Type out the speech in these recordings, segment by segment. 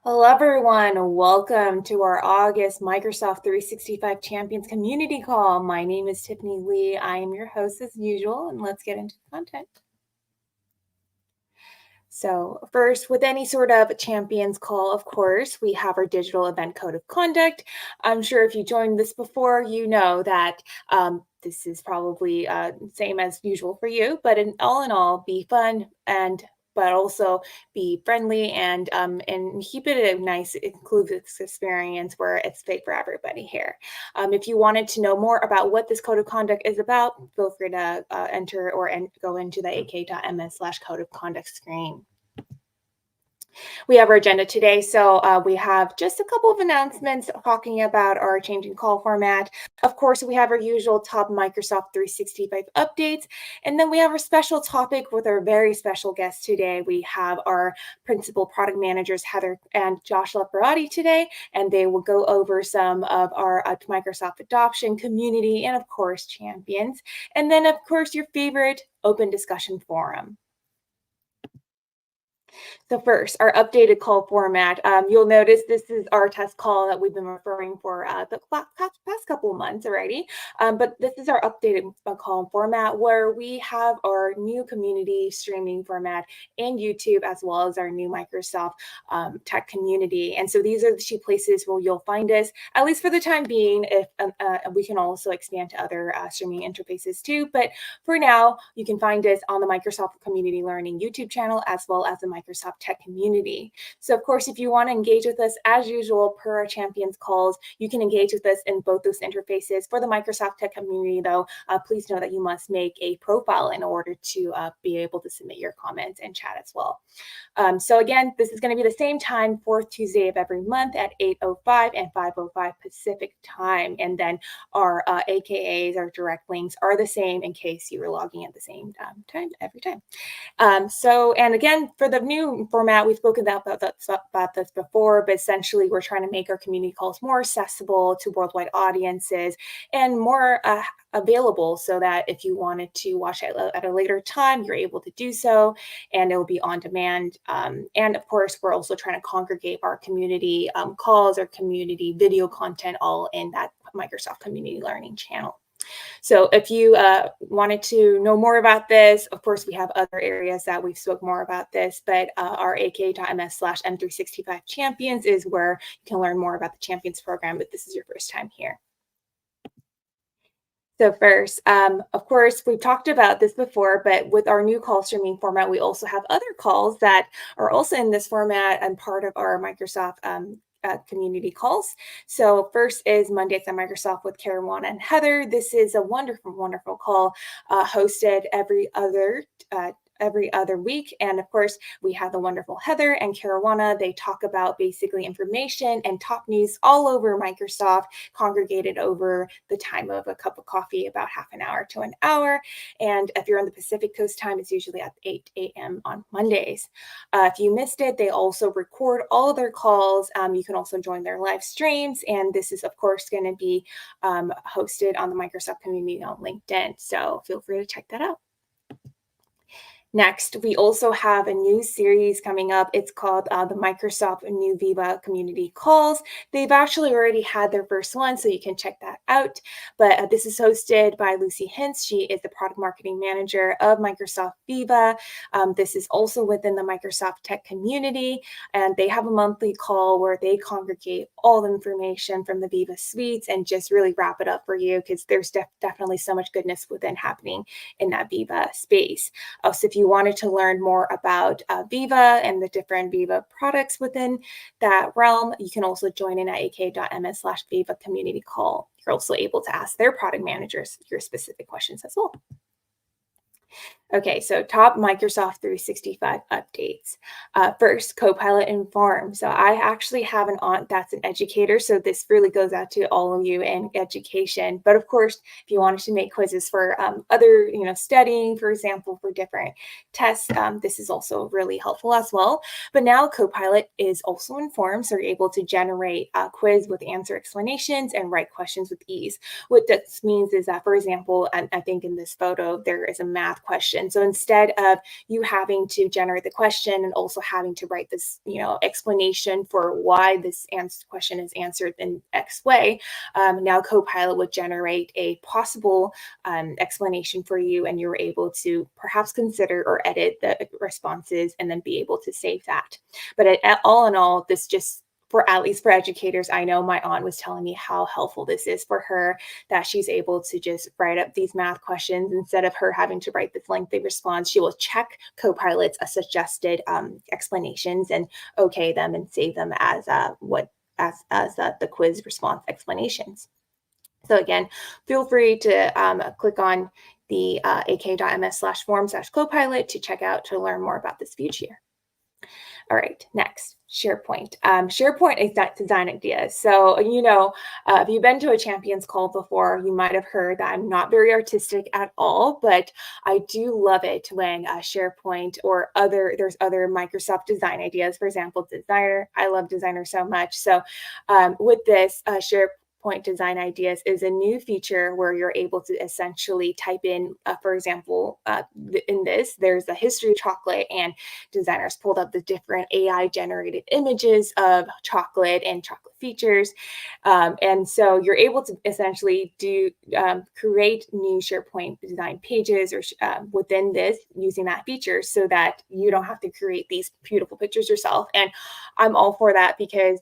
Hello, everyone. Welcome to our August Microsoft 365 Champions community call. My name is Tiffany Lee. I am your host as usual, and let's get into the content. So, first, with any sort of champions call, of course, we have our digital event code of conduct. I'm sure if you joined this before, you know that this is probably same as usual for you, but in all, be fun and but also be friendly and keep it a nice inclusive experience where it's fit for everybody here. If you wanted to know more about what this code of conduct is about, feel free to enter go into the ak.ms/code of conduct screen. We have our agenda today. So we have just a couple of announcements talking about our changing call format. Of course, we have our usual top Microsoft 365 updates. And then we have our special topic with our very special guest today. We have our principal product managers, Heather and Josh Leparati today, and they will go over some of our Microsoft adoption community and, of course, champions. And then, of course, your favorite open discussion forum. So first, our updated call format. You'll notice this is our test call that we've been referring for the past couple of months already. But this is our updated call format where we have our new community streaming format in YouTube as well as our new Microsoft tech community. And so these are the two places where you'll find us, at least for the time being. If we can also expand to other streaming interfaces too. But for now, you can find us on the Microsoft Community Learning YouTube channel as well as the Microsoft Tech community. So, of course, if you want to engage with us as usual per our champions calls, you can engage with us in both those interfaces. For the Microsoft Tech community, though, please know that you must make a profile in order to be able to submit your comments and chat as well. So again, this is going to be the same time, fourth Tuesday of every month at 8:05 and 5:05 Pacific time. And then our AKAs, our direct links are the same in case you were logging at the same time every time. And again, for the new format, we've spoken about this before, but essentially we're trying to make our community calls more accessible to worldwide audiences and more available so that if you wanted to watch it at a later time, you're able to do so and it will be on demand. And of course, we're also trying to congregate our community calls, our community video content all in that Microsoft Community Learning channel. So if you wanted to know more about this, of course, we have other areas that we've spoke more about this, but our ak.ms/m365 champions is where you can learn more about the champions program if this is your first time here. So first, of course, we've talked about this before, but with our new call streaming format, we also have other calls that are also in this format and part of our Microsoft community calls. So first is Mondays at Microsoft with Caruana and Heather. This is a wonderful, wonderful call hosted every other week. And of course, we have the wonderful Heather and Caruana. They talk about basically information and top news all over Microsoft, congregated over the time of a cup of coffee, about half an hour to an hour. And if you're on the Pacific Coast time, it's usually at 8 a.m. on Mondays. If you missed it, they also record all of their calls. You can also join their live streams. And this is, of course, going to be hosted on the Microsoft community on LinkedIn. So feel free to check that out. Next, we also have a new series coming up. It's called the Microsoft New Viva Community Calls. They've actually already had their first one, so you can check that out. But this is hosted by Lucy Hintz. She is the product marketing manager of Microsoft Viva. This is also within the Microsoft Tech community, and they have a monthly call where they congregate all the information from the Viva suites and just really wrap it up for you because there's definitely so much goodness within happening in that Viva space. So if you wanted to learn more about Viva and the different Viva products within that realm, you can also join in at ak.ms/Viva community call. You're also able to ask their product managers your specific questions as well. Okay, so top Microsoft 365 updates. First, Copilot Inform. So I actually have an aunt that's an educator, so this really goes out to all of you in education. But of course, if you wanted to make quizzes for other, studying, for example, for different tests, this is also really helpful as well. But now Copilot is also informed, so you're able to generate a quiz with answer explanations and write questions with ease. What this means is that, for example, I think in this photo, there is a math question question. So instead of you having to generate the question and also having to write this, explanation for why this question is answered in X way, now Copilot would generate a possible explanation for you, and you're able to perhaps consider or edit the responses and then be able to save that. But all in all, this just for at least for educators, I know my aunt was telling me how helpful this is for her, that she's able to just write up these math questions instead of her having to write this lengthy response. She will check Copilot's suggested explanations and okay them and save them as the quiz response explanations. So again, feel free to click on the ak.ms/form/copilot to check out to learn more about this feature. All right, next, SharePoint. SharePoint is that design ideas. So, if you've been to a Champions call before, you might have heard that I'm not very artistic at all, but I do love it when SharePoint or there's other Microsoft design ideas. For example, Designer. I love Designer so much. So with this, SharePoint Design Ideas is a new feature where you're able to essentially type in, for example, in this, there's a history of chocolate, and designers pulled up the different AI generated images of chocolate and chocolate features. And so you're able to essentially create new SharePoint design pages or within this using that feature so that you don't have to create these beautiful pictures yourself. And I'm all for that because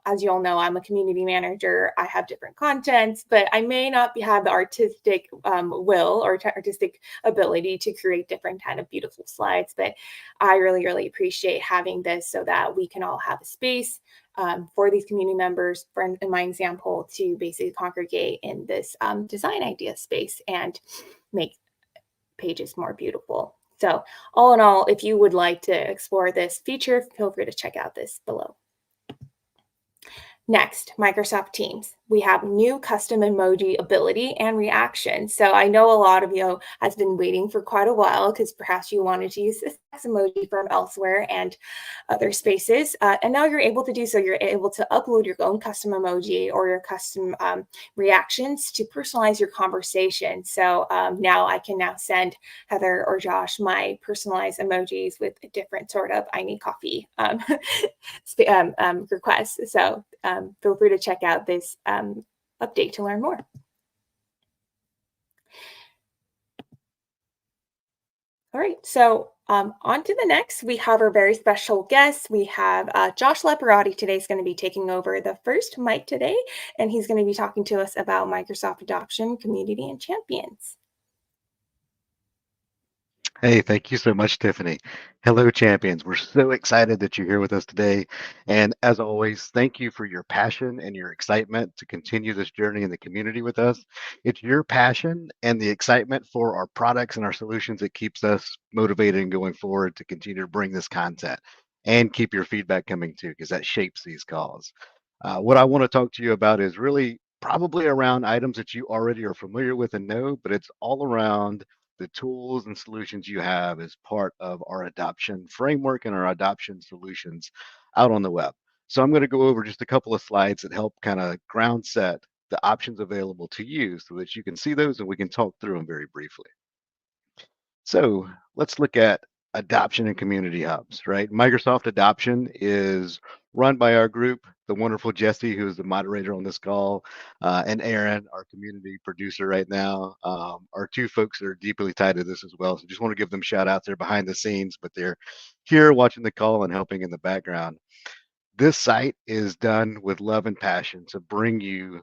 as you all know, I'm a community manager. I have different contents, but I may not have the artistic will or artistic ability to create different kind of beautiful slides. But I really, really appreciate having this so that we can all have a space for these community members, in my example, to basically congregate in this design idea space and make pages more beautiful. So all in all, if you would like to explore this feature, feel free to check out this below. Next, Microsoft Teams. We have new custom emoji ability and reaction. So I know a lot of you has been waiting for quite a while because perhaps you wanted to use this emoji from elsewhere and other spaces. And now you're able to do so. You're able to upload your own custom emoji or your custom reactions to personalize your conversation. So now I can now send Heather or Josh my personalized emojis with a different sort of I need coffee requests. So feel free to check out this update to learn more. All right, so on to the next. We have our very special guest. We have Josh Leparati today is going to be taking over the first mic today, and he's going to be talking to us about Microsoft adoption, community, and champions. Hey, thank you so much, Tiffany. Hello, champions. We're so excited that you're here with us today. And as always, thank you for your passion and your excitement to continue this journey in the community with us. It's your passion and the excitement for our products and our solutions that keeps us motivated and going forward to continue to bring this content and keep your feedback coming too, because that shapes these calls. What I want to talk to you about is really probably around items that you already are familiar with and know, but it's all around the tools and solutions you have as part of our adoption framework and our adoption solutions out on the web. So I'm going to go over just a couple of slides that help kind of ground set the options available to you so that you can see those and we can talk through them very briefly. So let's look at adoption and community hubs, right? Microsoft Adoption is run by our group, the wonderful Jesse, who is the moderator on this call, and Aaron, our community producer right now, are two folks that are deeply tied to this as well. So just want to give them shout outs. They're behind the scenes, but they're here watching the call and helping in the background. This site is done with love and passion to bring you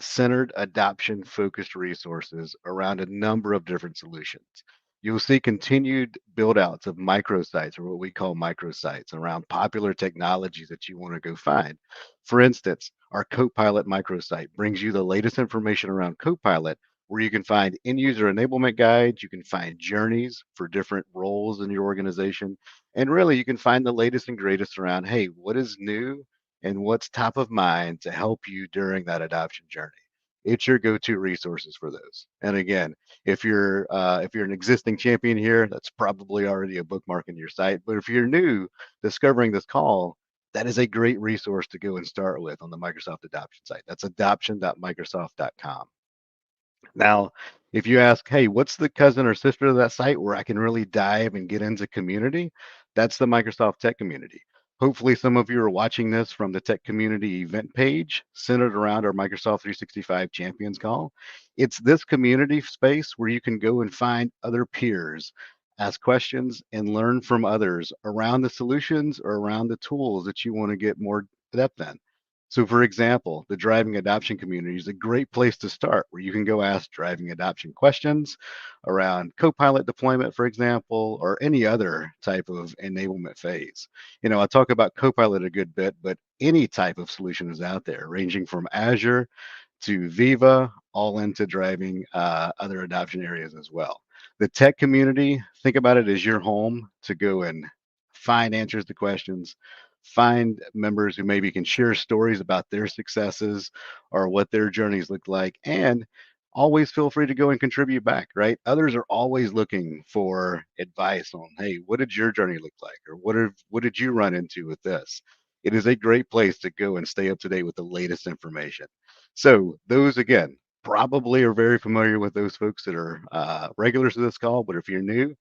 centered adoption focused resources around a number of different solutions. You'll see continued build outs of microsites, or what we call microsites, around popular technologies that you want to go find. For instance, our Copilot microsite brings you the latest information around Copilot, where you can find end user enablement guides, you can find journeys for different roles in your organization, and really you can find the latest and greatest around, hey, what is new and what's top of mind to help you during that adoption journey. It's your go-to resources for those. And again, if you're an existing champion here, that's probably already a bookmark in your site. But if you're new discovering this call, that is a great resource to go and start with on the Microsoft adoption site. That's adoption.microsoft.com. Now, If you ask, hey, what's the cousin or sister of that site where I can really dive and get into community? That's the Microsoft Tech Community. Hopefully, some of you are watching this from the Tech Community event page centered around our Microsoft 365 Champions Call. It's this community space where you can go and find other peers, ask questions, and learn from others around the solutions or around the tools that you want to get more depth in. So, for example, the driving adoption community is a great place to start where you can go ask driving adoption questions around Copilot deployment, for example, or any other type of enablement phase. I talk about Copilot a good bit, but any type of solution is out there, ranging from Azure to Viva, all into driving other adoption areas as well. The tech community, think about it as your home to go and find answers to questions, find members who maybe can share stories about their successes or what their journeys look like, and always feel free to go and contribute back, right? Others are always looking for advice on, hey, what did your journey look like? Or what did you run into with this? It is a great place to go and stay up to date with the latest information. So those again probably are very familiar with those folks that are regulars to this call. But if you're new,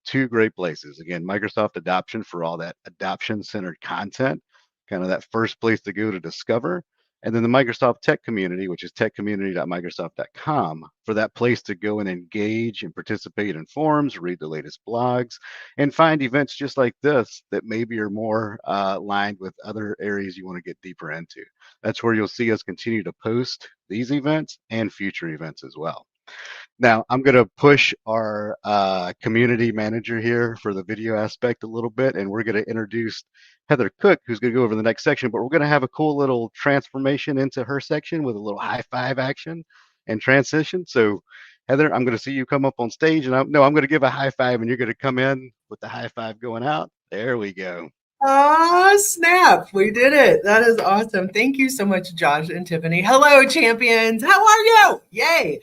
two great places. Again, Microsoft Adoption for all that adoption centered content, kind of that first place to go to discover. And then the Microsoft Tech Community, which is techcommunity.microsoft.com, for that place to go and engage and participate in forums, read the latest blogs, and find events just like this that maybe are more aligned with other areas you want to get deeper into. That's where you'll see us continue to post these events and future events as well. Now, I'm going to push our community manager here for the video aspect a little bit, and we're going to introduce Heather Cook, who's going to go over the next section, but we're going to have a cool little transformation into her section with a little high five action and transition. So, Heather, I'm going to see you come up on stage, and I'm going to give a high five, and you're going to come in with the high five going out. There we go. Ah, snap. We did it. That is awesome. Thank you so much, Josh and Tiffany. Hello, champions. How are you? Yay.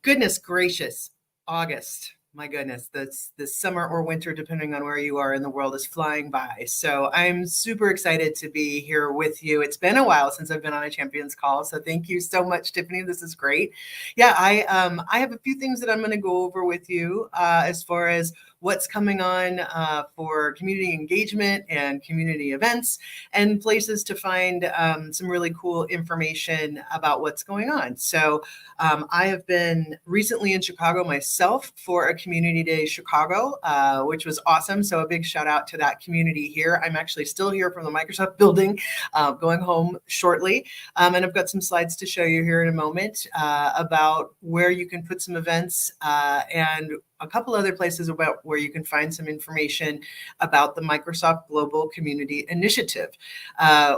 Goodness gracious. August. My goodness, this summer or winter, depending on where you are in the world, is flying by. So I'm super excited to be here with you. It's been a while since I've been on a Champions Call. So thank you so much, Tiffany. This is great. Yeah, I have a few things that I'm going to go over with you as far as what's coming on for community engagement and community events and places to find some really cool information about what's going on. So I have been recently in Chicago myself for a Community Day Chicago, which was awesome. So a big shout out to that community here. I'm actually still here from the Microsoft building, going home shortly. And I've got some slides to show you here in a moment about where you can put some events and a couple other places about where you can find some information about the Microsoft Global Community Initiative.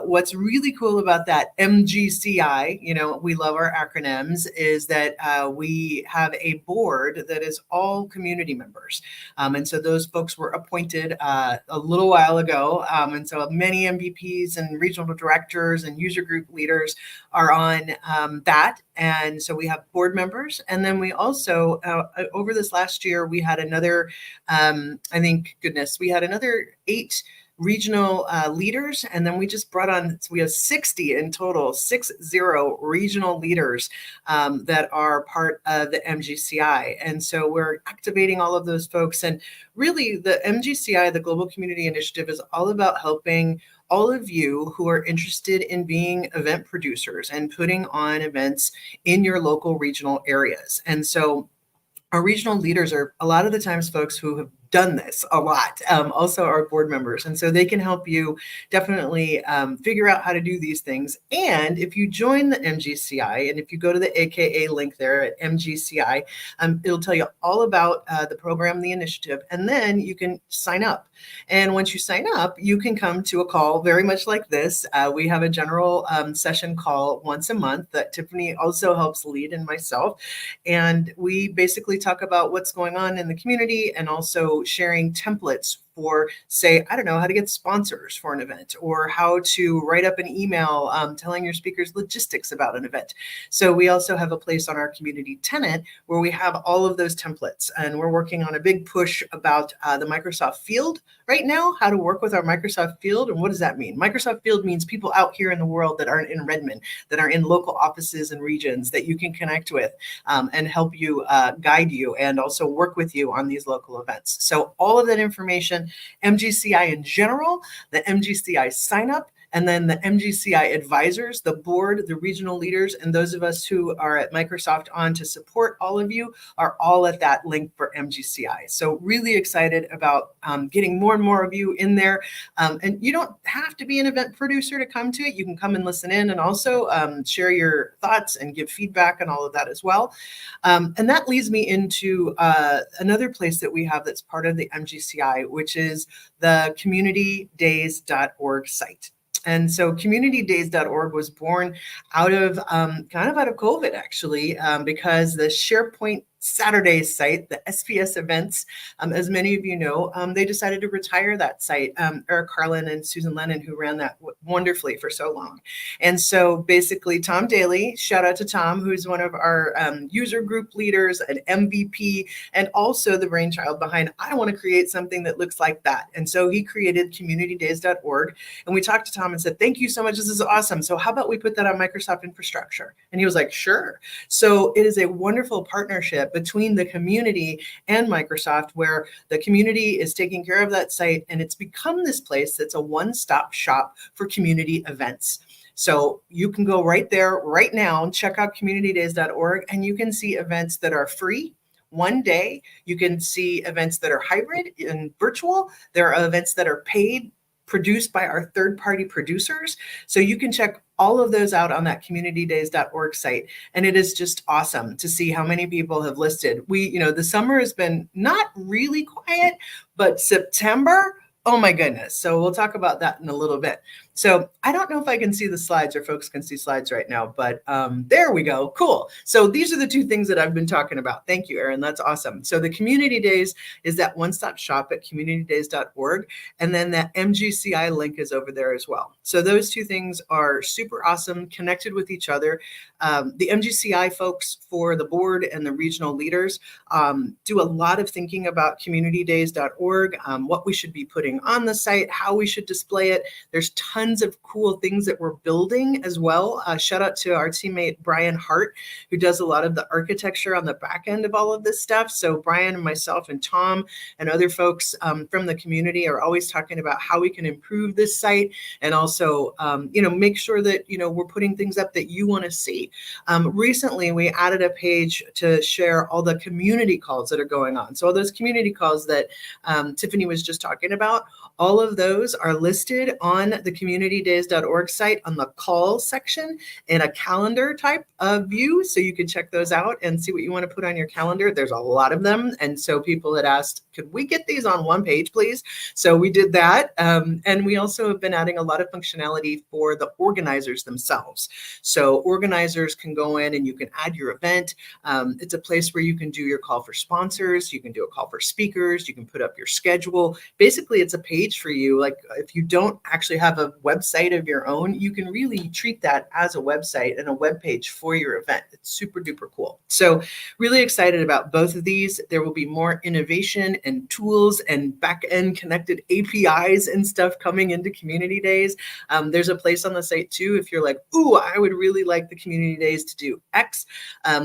What's really cool about that MGCI, we love our acronyms, is that we have a board that is all community members. And so those folks were appointed a little while ago. And so many MVPs and regional directors and user group leaders are on that. And so we have board members. And then we also, over this last year, we had another, we had another 8 regional leaders. And then we just brought on, so we have 60 in total, 60 regional leaders that are part of the MGCI. And so we're activating all of those folks. And really the MGCI, the Global Community Initiative, is all about helping all of you who are interested in being event producers and putting on events in your local regional areas. And so our regional leaders are a lot of the times folks who have done this a lot, also our board members. And so they can help you definitely figure out how to do these things. And if you join the MGCI, and if you go to the AKA link there at MGCI, it'll tell you all about the program, the initiative, and then you can sign up. And once you sign up, you can come to a call very much like this. We have a general session call once a month that Tiffany also helps lead, and myself. And we basically talk about what's going on in the community and also sharing templates for, say, I don't know, how to get sponsors for an event, or how to write up an email telling your speakers logistics about an event. So we also have a place on our community tenant where we have all of those templates, and we're working on a big push about the Microsoft Field right now, how to work with our Microsoft Field. And what does that mean? Microsoft Field means people out here in the world that aren't in Redmond, that are in local offices and regions that you can connect with and help you guide you and also work with you on these local events. So all of that information, MGCI in general, the MGCI sign up, and then the MGCI advisors, the board, the regional leaders, and those of us who are at Microsoft on to support all of you are all at that link for MGCI. So really excited about getting more and more of you in there. And you don't have to be an event producer to come to it. You can come and listen in and also share your thoughts and give feedback and all of that as well. And that leads me into another place that we have that's part of the MGCI, which is the communitydays.org site. And so communitydays.org was born out of kind of out of COVID, actually, because the SharePoint Saturdays site, the SPS events, as many of you know, they decided to retire that site. Eric Carlin and Susan Lennon, who ran that wonderfully for so long. And so basically Tom Daly, shout out to Tom, who's one of our user group leaders, an MVP, and also the brainchild behind, I want to create something that looks like that. And so he created communitydays.org. And we talked to Tom and said, thank you so much. This is awesome. So how about we put that on Microsoft infrastructure? And he was like, sure. So it is a wonderful partnership between the community and Microsoft, where the community is taking care of that site, and it's become this place that's a one-stop shop for community events. So you can go right there right now and check out communitydays.org, and you can see events that are free one day. You can see events that are hybrid and virtual. There are events that are paid, produced by our third-party producers. So you can check all of those out on that communitydays.org site. And it is just awesome to see how many people have listed. The summer has been not really quiet, but September, oh my goodness. So we'll talk about that in a little bit. So I don't know if I can see the slides or folks can see slides right now, but there we go. Cool. So these are the two things that I've been talking about. Thank you, Erin. That's awesome. So the Community Days is that one-stop shop at communitydays.org. And then that MGCI link is over there as well. So those two things are super awesome, connected with each other. The MGCI folks for the board and the regional leaders do a lot of thinking about communitydays.org, what we should be putting on the site, how we should display it. There's tons of cool things that we're building as well. Shout out to our teammate, Brian Hart, who does a lot of the architecture on the back end of all of this stuff. So Brian and myself and Tom and other folks from the community are always talking about how we can improve this site, and also, make sure that, we're putting things up that you want to see. Recently, we added a page to share all the community calls that are going on. So all those community calls that Tiffany was just talking about, all of those are listed on the communitydays.org site on the call section in a calendar type of view. So you can check those out and see what you want to put on your calendar. There's a lot of them. And so people had asked, could we get these on one page, please? So we did that. And we also have been adding a lot of functionality for the organizers themselves. So organizers can go in and you can add your event. It's a place where you can do your call for sponsors. You can do a call for speakers. You can put up your schedule. Basically, it's a page for you. Like if you don't actually have a website of your own, you can really treat that as a website and a web page for your event. It's super duper cool. So really excited about both of these. There will be more innovation and tools and back-end connected APIs and stuff coming into Community Days. There's a place on the site too, if you're like, ooh, I would really like the Community Days to do X.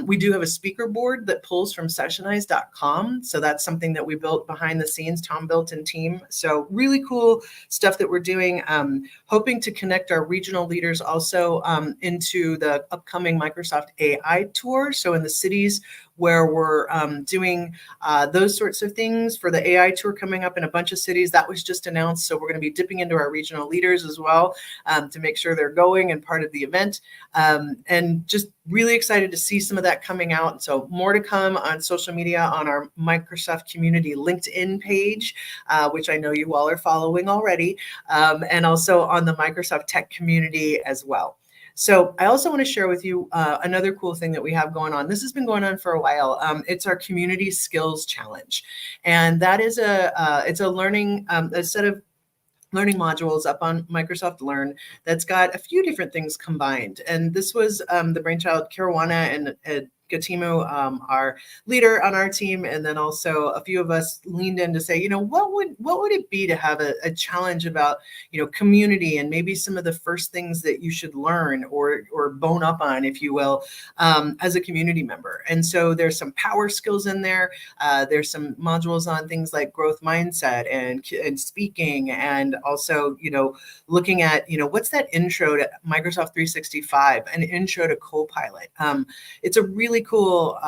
We do have a speaker board that pulls from sessionize.com. So that's something that we built behind the scenes, Tom built and team. So really cool stuff that we're doing. Hoping to connect our regional leaders also into the upcoming Microsoft AI tour. So in the cities where we're doing those sorts of things for the AI tour coming up in a bunch of cities, that was just announced. So we're going to be dipping into our regional leaders as well to make sure they're going and part of the event. And just really excited to see some of that coming out. So more to come on social media on our Microsoft Community LinkedIn page, which I know you all are following already, and also on the Microsoft Tech community as well. So I also want to share with you another cool thing that we have going on. This has been going on for a while. It's our Community Skills Challenge. And that is it's a learning, a set of learning modules up on Microsoft Learn that's got a few different things combined. And this was the brainchild Caruana and Gatimo, our leader on our team, and then also a few of us leaned in to say, what would it be to have a challenge about, community and maybe some of the first things that you should learn or bone up on, if you will, as a community member. And so there's some power skills in there. There's some modules on things like growth mindset and speaking, and also, looking at, what's that intro to Microsoft 365, an intro to Copilot. It's a really cool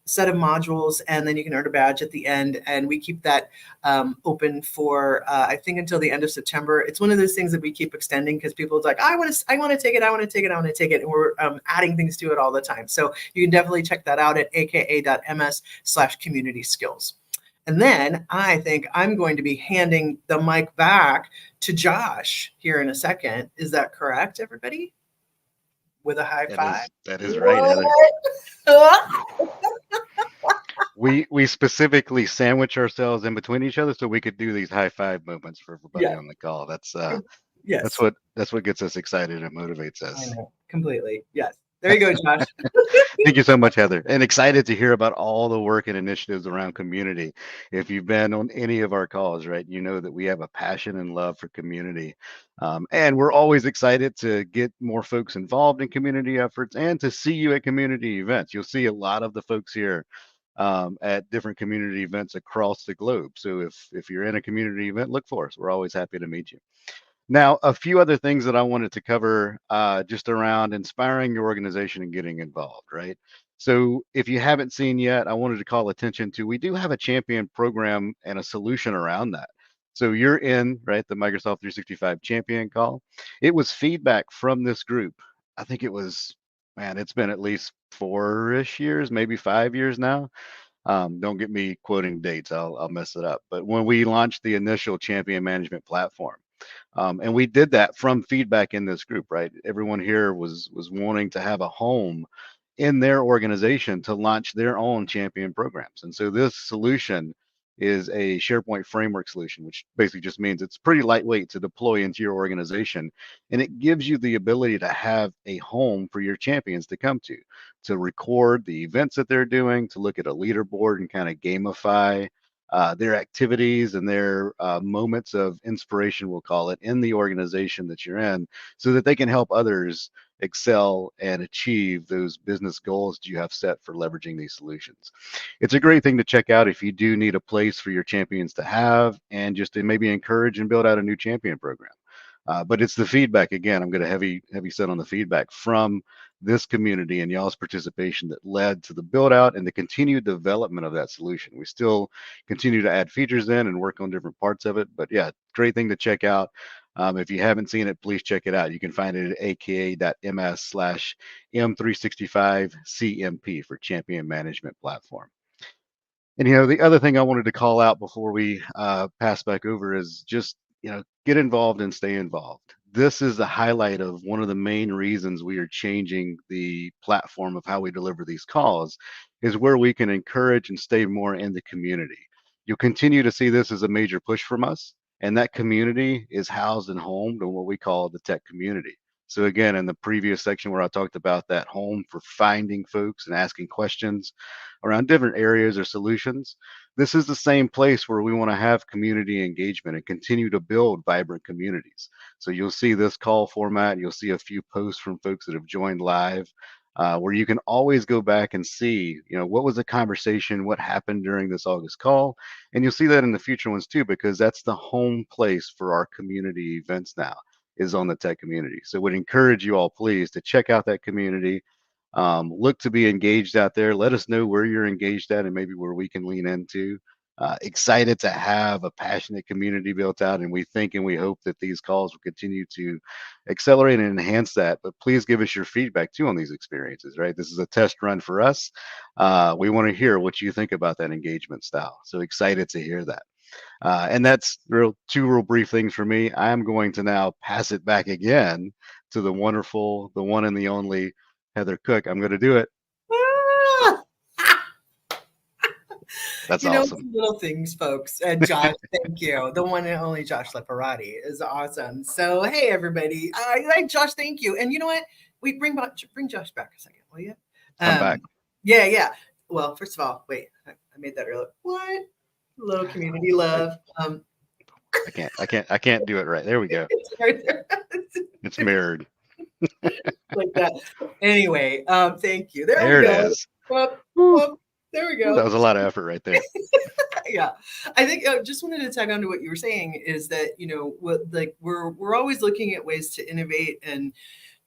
set of modules, and then you can earn a badge at the end. And we keep that open for I think until the end of September. It's one of those things that we keep extending because people are like, I want to take it, and we're adding things to it all the time. So you can definitely check that out at aka.ms/community skills. And then I think I'm going to be handing the mic back to Josh here in a second. Is that correct, everybody? With a high five. That is right, Heather. We specifically sandwich ourselves in between each other so we could do these high five moments for everybody on the call. That's yes. that's what gets us excited and motivates us. I know, completely. Yes. There you go, Josh. Thank you so much, Heather. And excited to hear about all the work and initiatives around community. If you've been on any of our calls, right, you know that we have a passion and love for community. And we're always excited to get more folks involved in community efforts and to see you at community events. You'll see a lot of the folks here at different community events across the globe. So if you're in a community event, look for us. We're always happy to meet you. Now, a few other things that I wanted to cover just around inspiring your organization and getting involved, right? So if you haven't seen yet, I wanted to call attention to, we do have a champion program and a solution around that. So you're in, right, the Microsoft 365 champion call. It was feedback from this group. I think it was, man, it's been at least 4-ish years, maybe 5 years now. Don't get me quoting dates, I'll mess it up. But when we launched the initial champion management platform, and we did that from feedback in this group, right? Everyone here was wanting to have a home in their organization to launch their own champion programs. And so this solution is a SharePoint framework solution, which basically just means it's pretty lightweight to deploy into your organization. And it gives you the ability to have a home for your champions to come to record the events that they're doing, to look at a leaderboard and kind of gamify their activities and their moments of inspiration, we'll call it, in the organization that you're in, so that they can help others excel and achieve those business goals that you have set for leveraging these solutions. It's a great thing to check out if you do need a place for your champions to have, and just to maybe encourage and build out a new champion program. But it's the feedback, again, I'm going to heavy set on the feedback from this community and y'all's participation that led to the build out and the continued development of that solution. We still continue to add features in and work on different parts of it, but yeah, great thing to check out. If you haven't seen it, please check it out. You can find it at aka.ms/M365CMP for Champion Management Platform. And, the other thing I wanted to call out before we pass back over is just, get involved and stay involved. This is the highlight of one of the main reasons we are changing the platform of how we deliver these calls, is where we can encourage and stay more in the community. You'll continue to see this as a major push from us, and that community is housed and homed in what we call the tech community. So again, in the previous section where I talked about that home for finding folks and asking questions around different areas or solutions, this is the same place where we want to have community engagement and continue to build vibrant communities. So you'll see this call format, you'll see a few posts from folks that have joined live, where you can always go back and see, what was the conversation, what happened during this August call, and you'll see that in the future ones too, because that's the home place for our community events now, is on the tech community. So would encourage you all, please, to check out that community. Look to be engaged out there. Let us know where you're engaged at and maybe where we can lean into. Excited to have a passionate community built out, and we think and we hope that these calls will continue to accelerate and enhance that. But please give us your feedback too on these experiences, right? This is a test run for us. We want to hear what you think about that engagement style. So excited to hear that. And that's two real brief things for me. I'm going to now pass it back again to the wonderful, the one and the only Heather Cook. I'm going to do it. Ah! That's You know, awesome. little things, folks. And Josh, thank you. The one and only Josh Leparati is awesome. So, hey, everybody. Josh, thank you. And you know what? We bring Josh back a second, will you? I'm back. Yeah. Well, first of all, wait, I made that earlier. What? A little community love. I can't do it right. There we go. It's right there. It's mirrored. Like that. Anyway, thank you. There There we it go. is. Whoop, Woo. whoop. There we go. That was a lot of effort right there. Yeah, I think just wanted to tag on to what you were saying is that, you know, we're always looking at ways to innovate and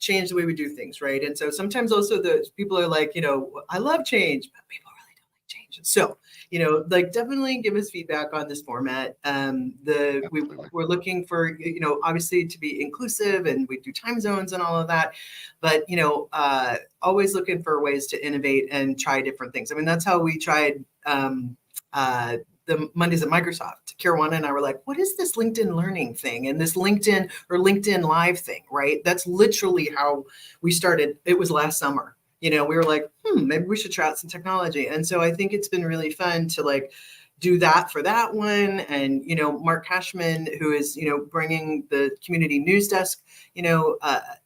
change the way we do things, right? And so sometimes also the people are like, you know, I love change, but people really don't like change. So, you know, like definitely give us feedback on this format. We're looking for, you know, obviously to be inclusive, and we do time zones and all of that, but you know, always looking for ways to innovate and try different things. I mean, that's how we tried the Mondays at Microsoft. Caruana and I were like, what is this LinkedIn learning thing and this LinkedIn or LinkedIn live thing, right? That's literally how we started. It was last summer. You know, we were like, maybe we should try out some technology. And so I think it's been really fun to like do that for that one. And, you know, Mark Cashman, who is, you know, bringing the community news desk, you know,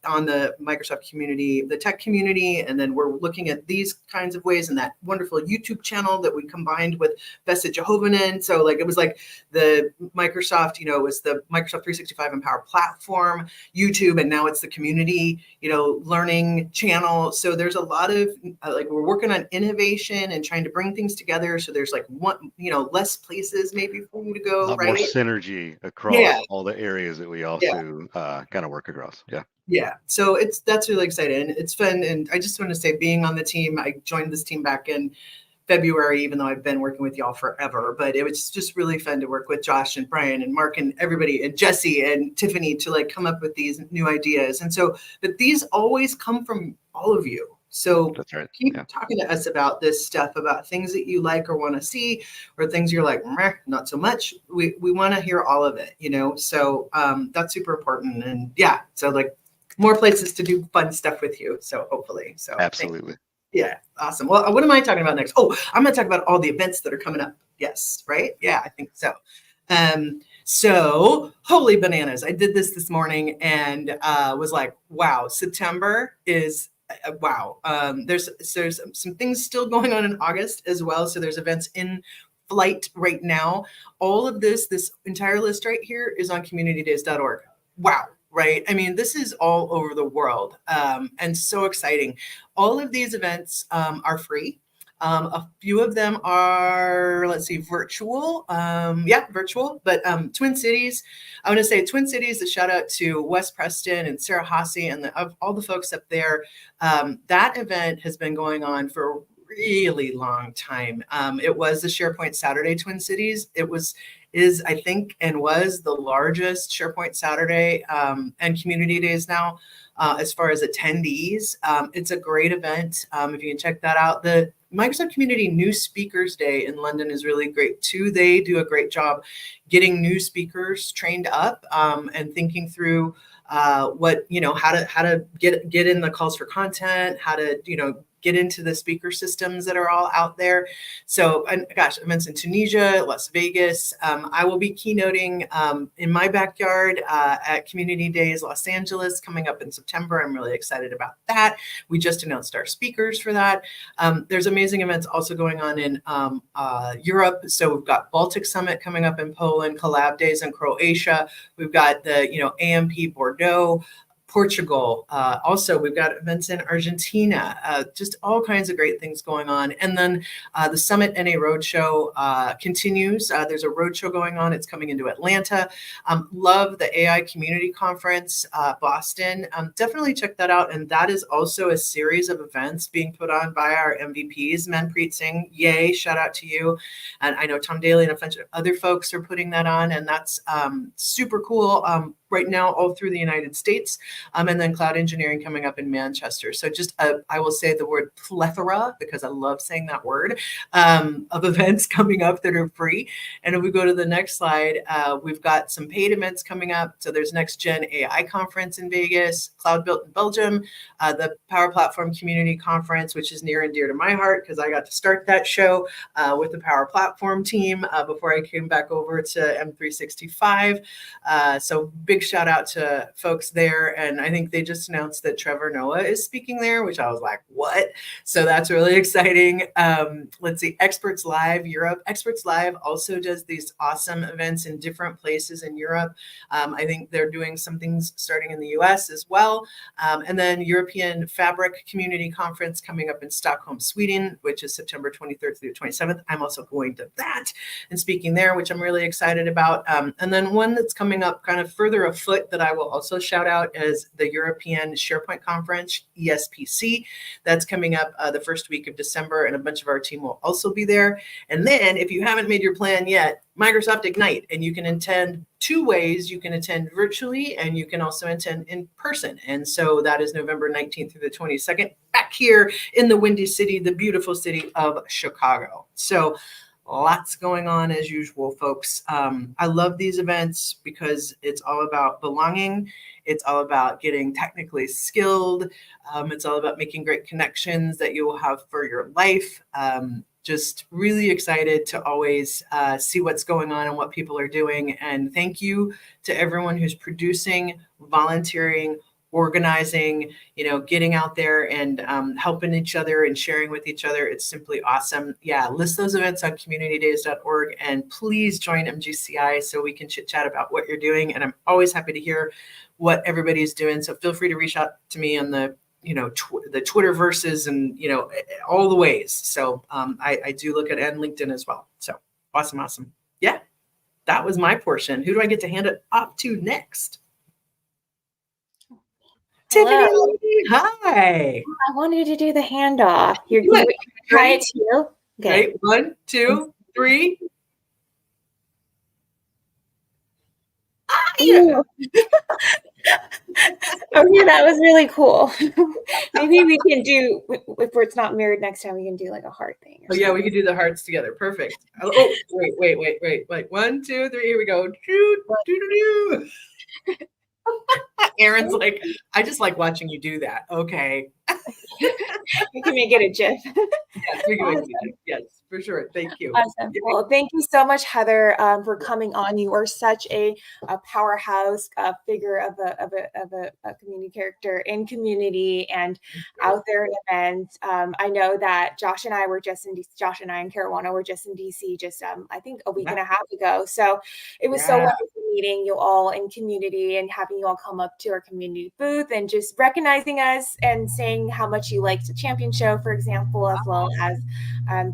on the Microsoft community, the tech community. And then we're looking at these kinds of ways and that wonderful YouTube channel that we combined with Best at Jehovanan. So like, it was like the Microsoft, you know, it was the Microsoft 365 Empower platform, YouTube, and now it's the community, you know, learning channel. So there's a lot of like, we're working on innovation and trying to bring things together. So there's like one, you know, less places maybe for you to go, a lot right? more synergy across all the areas that we also kind of work across. Yeah. So that's really exciting. It's fun. And I just want to say, being on the team, I joined this team back in February, even though I've been working with y'all forever, but it was just really fun to work with Josh and Brian and Mark and everybody and Jesse and Tiffany to like come up with these new ideas. And so, but these always come from all of you. So that's right. Keep talking to us about this stuff, about things that you like or want to see, or things you're like, not so much. We want to hear all of it, you know? So that's super important. And so like more places to do fun stuff with you. So hopefully, Absolutely. Yeah, awesome. Well, what am I talking about next? Oh, I'm going to talk about all the events that are coming up. Yes, right? Yeah, I think so. So holy bananas. I did this morning and was like, wow, September is wow. There's some things still going on in August as well. So there's events in flight right now. All of this entire list right here is on communitydays.org. Wow. Right. I mean, this is all over the world and so exciting. All of these events are free. A few of them are, virtual. Virtual. But Twin Cities, I want to say Twin Cities, a shout out to Wes Preston and Sarah Hasse and all the folks up there. That event has been going on for a really long time. It was the SharePoint Saturday Twin Cities. It was I think, and was the largest SharePoint Saturday and Community Days now as far as attendees. It's a great event. If you can check that out. The Microsoft Community New Speakers Day in London is really great too. They do a great job getting new speakers trained up and thinking through what, you know, how to get in the calls for content, how to, you know, get into the speaker systems that are all out there. So, and gosh, events in Tunisia, Las Vegas. I will be keynoting in my backyard at Community Days Los Angeles coming up in September. I'm really excited about that. We just announced our speakers for that. There's amazing events also going on in Europe. So we've got Baltic Summit coming up in Poland, Collab Days in Croatia. We've got the, you know, AMP Bordeaux, Portugal. Also, we've got events in Argentina, just all kinds of great things going on. And then the Summit NA Roadshow continues. There's a roadshow going on. It's coming into Atlanta. Love the AI Community Conference, Boston. Definitely check that out. And that is also a series of events being put on by our MVPs, Manpreet Singh. Yay, shout out to you. And I know Tom Daly and a bunch of other folks are putting that on, and that's super cool. right now all through the United States, and then cloud engineering coming up in Manchester. So just I will say the word plethora because I love saying that word, of events coming up that are free. And if we go to the next slide, we've got some paid events coming up. So there's Next Gen AI Conference in Vegas, Cloud Built in Belgium, the Power Platform Community Conference, which is near and dear to my heart because I got to start that show with the Power Platform team before I came back over to M365. So big shout out to folks there. And I think they just announced that Trevor Noah is speaking there, which I was like, what? So that's really exciting. Let's see, Experts Live Europe. Experts Live also does these awesome events in different places in Europe. I think they're doing some things starting in the US as well. And then European Fabric Community Conference coming up in Stockholm, Sweden, which is September 23rd through the 27th. I'm also going to that and speaking there, which I'm really excited about. And then one that's coming up kind of further afoot that I will also shout out is the European SharePoint Conference, ESPC. That's coming up the first week of December, and a bunch of our team will also be there. And then if you haven't made your plan yet, Microsoft Ignite, and you can attend two ways. You can attend virtually and you can also attend in person. And so that is November 19th through the 22nd back here in the Windy City, the beautiful city of Chicago. So lots going on as usual, folks. I love these events because it's all about belonging. It's all about getting technically skilled. It's all about making great connections that you will have for your life. Just really excited to always see what's going on and what people are doing. And thank you to everyone who's producing, volunteering, organizing, getting out there and helping each other and sharing with each other. It's simply awesome. Yeah, list those events on communitydays.org and please join MGCI so we can chit chat about what you're doing. And I'm always happy to hear what everybody's doing. So feel free to reach out to me on the the Twitter verses and, all the ways. So I do look at and LinkedIn as well. So awesome. Yeah, that was my portion. Who do I get to hand it off to next? Hello. Tiffany, hi. I wanted to do the handoff. You're Do it. try it too. Okay. Great. 1, 2, 3. Ooh. Okay, that was really cool. Maybe we can do, if it's not mirrored next time, we can do like a heart thing. Oh, yeah, we could do the hearts together. Perfect. Oh, wait. Like 1, 2, 3, here we go. Aaron's like, I just like watching you do that. Okay. We can make it a GIF. Yes, we can make it a GIF. Yes, for sure. Thank you. Awesome. Well, thank you so much, Heather, for coming on. You are such a powerhouse figure of a community character in community and out there in events. I know that Josh and I were just in DC. Josh and I and Caruana were just in DC just I think a week and a half ago. So it was so wonderful meeting you all in community and having you all come up to our community booth and just recognizing us and saying how much you liked the champion show, for example, as well as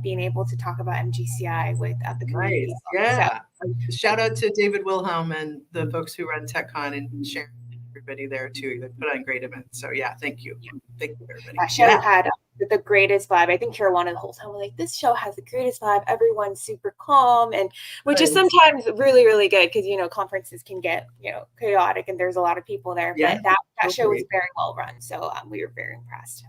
being able to talk about MGCI with the community. Nice. Yeah. So, shout out to David Wilhelm and the folks who run TechCon and Sharon, everybody there too. They put on great events. So yeah, thank you. Thank you, everybody. That show had the greatest vibe. I think Caruana the whole time was like, this show has the greatest vibe. Everyone's super calm, and which is sometimes really, really good because conferences can get chaotic and there's a lot of people there. But that show was very well run. So we were very impressed.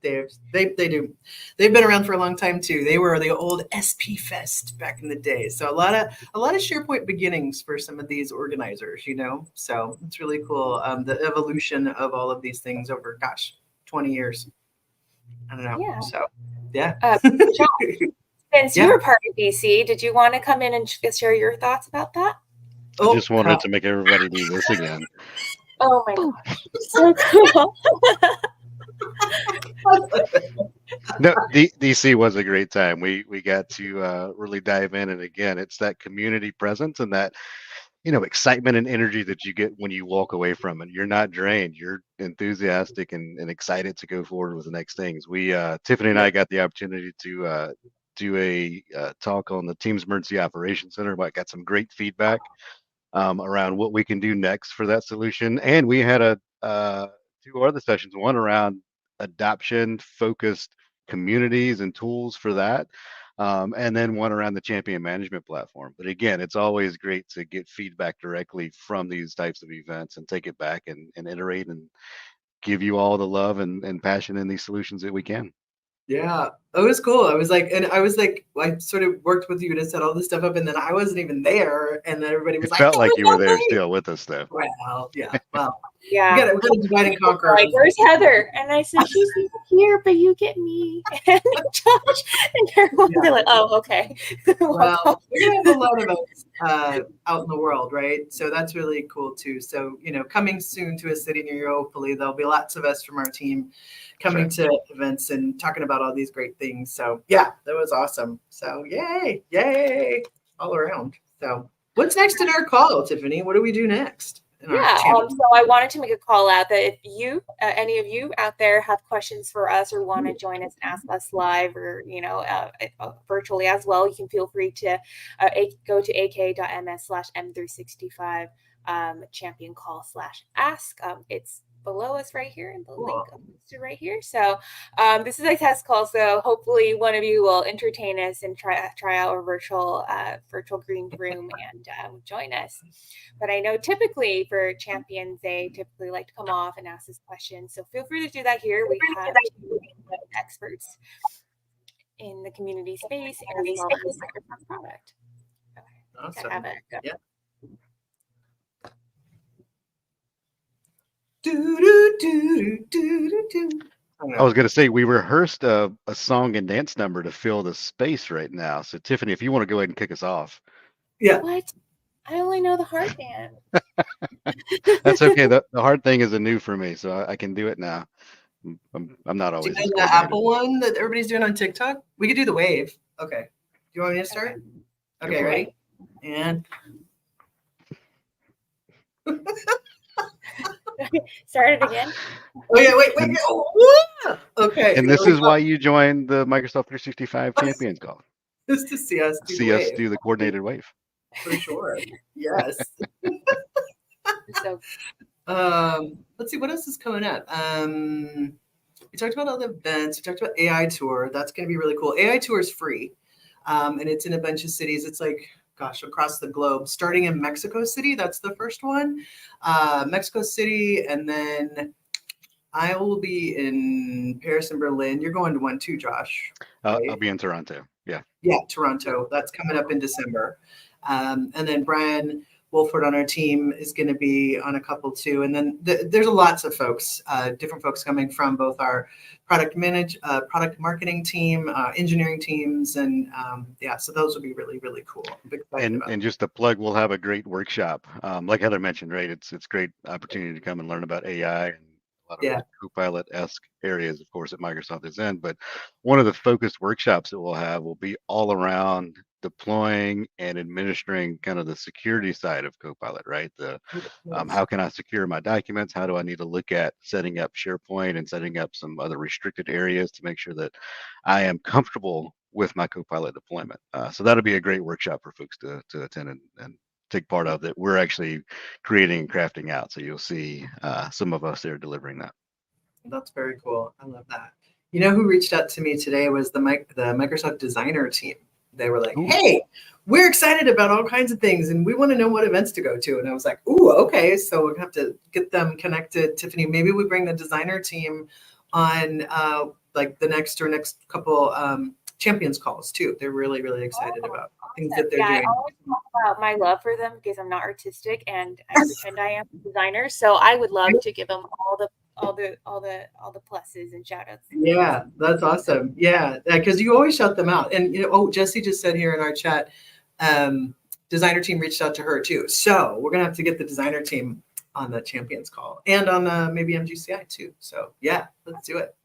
They do. They've been around for a long time too. They were the old SP Fest back in the day. So a lot of SharePoint beginnings for some of these organizers, So it's really cool. The evolution of all of these things over 20 years. I don't know. Yeah. So yeah. Since you were part of DC, did you want to come in and share your thoughts about that? I just wanted to make everybody do this again. Oh my gosh. So cool. No, DC was a great time. We got to really dive in, and again, it's that community presence and that excitement and energy that you get when you walk away from it. You're not drained. You're enthusiastic and excited to go forward with the next things. Tiffany and I got the opportunity to do a talk on the Teams Emergency Operations Center. I got some great feedback around what we can do next for that solution. And we had 2 other sessions, one around adoption focused communities and tools for that. and then one around the champion management platform. But again, it's always great to get feedback directly from these types of events and take it back and iterate and give you all the love and passion in these solutions that we can. Yeah, it was cool. I was like, I sort of worked with you to set all this stuff up, and then I wasn't even there, and then everybody was It like, felt "That like was you were so there great." still with us, though. Well, yeah, well, Yeah. we got to divide and conquer. Like, where's Heather? And I said, she's not here, but you get me. And Josh, and everyone, they're like, oh, okay. Well, we're gonna have a lot of us out in the world, right? So that's really cool too. So coming soon to a city near you, hopefully there'll be lots of us from our team coming to events and talking about all these great things. So yeah, that was awesome. So yay, all around. So what's next in our call, Tiffany? What do we do next? Yeah, so I wanted to make a call out that if you, any of you out there have questions for us or want to join us and ask us live or, virtually as well, you can feel free to go to ak.ms/m365 champion call/ask. It's below us right here in the link right here. So this is a test call. So hopefully one of you will entertain us and try out our virtual green room and join us. But I know typically for champions, they typically like to come off and ask this question. So feel free to do that here. We have two experts in the community space as well as Microsoft product. Okay. Awesome. I have it. Go. Yeah. I was going to say we rehearsed a song and dance number to fill the space right now. So Tiffany, if you want to go ahead and kick us off. Yeah. What? I only know the hard band. That's okay. The hard thing is new for me, so I can do it now. I'm not always. Do you know the Apple one that everybody's doing on TikTok? We could do the wave. Okay. Do you want me to start? Okay, ready? And start it again. Oh yeah, wait. Oh, okay. And this is why you joined the Microsoft 365 Champions Call. Just to see us do the coordinated wave. For sure. Yes. So let's see what else is coming up. We talked about all the events. We talked about AI Tour. That's going to be really cool. AI Tour is free, and it's in a bunch of cities. It's like, gosh, across the globe. Starting in Mexico City, that's the first one. Mexico City, and then I will be in Paris and Berlin. You're going to one too, Josh. Right? I'll be in Toronto. Yeah. Yeah, Toronto. That's coming up in December. And then Brian Wolford on our team is going to be on a couple too. And then there's lots of folks, different folks coming from both our product marketing team, engineering teams. And so those will be really, really cool. And just a plug, we'll have a great workshop. Like Heather mentioned, right? It's great opportunity to come and learn about AI and a lot of Copilot-esque areas, of course, that Microsoft is in. But one of the focused workshops that we'll have will be all around deploying and administering kind of the security side of Copilot, right? How can I secure my documents? How do I need to look at setting up SharePoint and setting up some other restricted areas to make sure that I am comfortable with my Copilot deployment? So that'll be a great workshop for folks to attend and take part of, that we're actually creating and crafting out. So you'll see some of us there delivering that. That's very cool. I love that. You know who reached out to me today was the Microsoft designer team. They were like, hey, we're excited about all kinds of things and we want to know what events to go to. And I was like, ooh, okay. So we're going to have to get them connected. Tiffany, maybe we bring the designer team on like the next couple champions calls too. They're really, really excited about things that they're doing. I always talk about my love for them because I'm not artistic and I pretend I am a designer. So I would love to give them all the pluses and shout outs. Yeah, that's awesome. Yeah, because you always shout them out. And Jesse just said here in our chat, designer team reached out to her too. So we're gonna have to get the designer team on the champions call and on maybe MGCI too. So yeah, let's do it.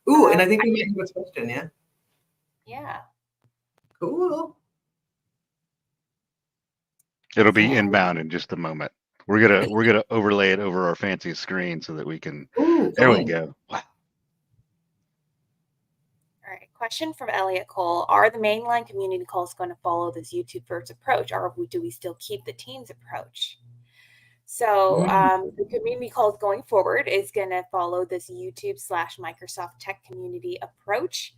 Ooh, and I think we might have a question. Yeah. Yeah. Cool. It'll be inbound in just a moment. We're gonna overlay it over our fancy screen so that we can. Ooh, there we go. Wow. All right. Question from Elliot Cole: are the mainline community calls going to follow this YouTube first approach, or do we still keep the Teams approach? So the community calls going forward is going to follow this YouTube /Microsoft Tech Community approach.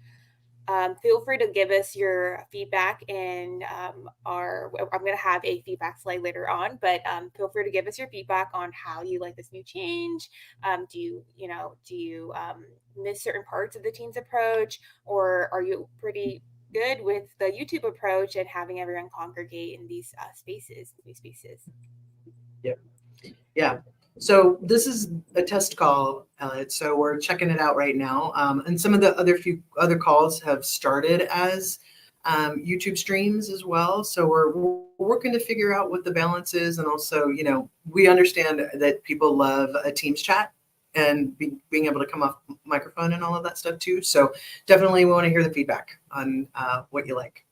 Feel free to give us your feedback in I'm going to have a feedback slide later on, but feel free to give us your feedback on how you like this new change. Do you miss certain parts of the team's approach, or are you pretty good with the YouTube approach and having everyone congregate in these new spaces? Yep. Yeah. So this is a test call, Elliot. So we're checking it out right now. And some of the few other calls have started as YouTube streams as well. So we're working to figure out what the balance is. And also, we understand that people love a Teams chat and being able to come off microphone and all of that stuff too. So definitely we want to hear the feedback on what you like.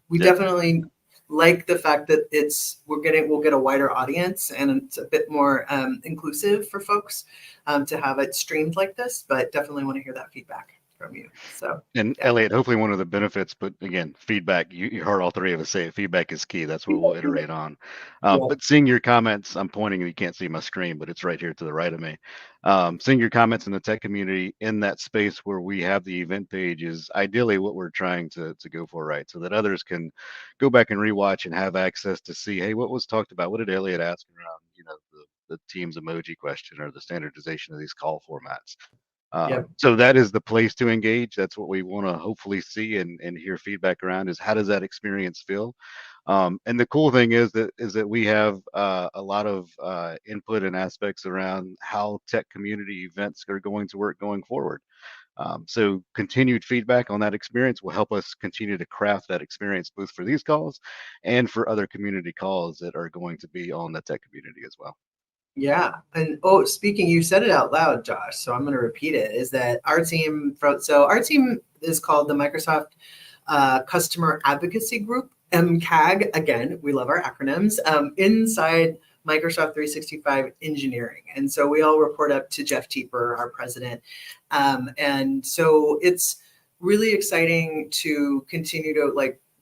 We definitely like the fact that we'll get a wider audience and it's a bit more inclusive for folks to have it streamed like this, but definitely want to hear that feedback from you. So, and Elliot, hopefully one of the benefits, but again, feedback, you heard all three of us say it, feedback is key. That's what we'll iterate on. But seeing your comments, I'm pointing, you can't see my screen, but it's right here to the right of me. Seeing your comments in the tech community in that space where we have the event page is ideally what we're trying to go for, right? So that others can go back and rewatch and have access to see, hey, what was talked about? What did Elliot ask around, the Teams emoji question or the standardization of these call formats? So that is the place to engage. That's what we want to hopefully see and hear feedback around is how does that experience feel? And the cool thing is that we have a lot of input and aspects around how tech community events are going to work going forward. So continued feedback on that experience will help us continue to craft that experience both for these calls and for other community calls that are going to be on the tech community as well. Yeah. And speaking, you said it out loud, Josh, so I'm going to repeat it, is that our team is called the Microsoft Customer Advocacy Group, MCAG. Again, we love our acronyms, inside Microsoft 365 engineering. And so we all report up to Jeff Teeper, our president. And so it's really exciting to continue to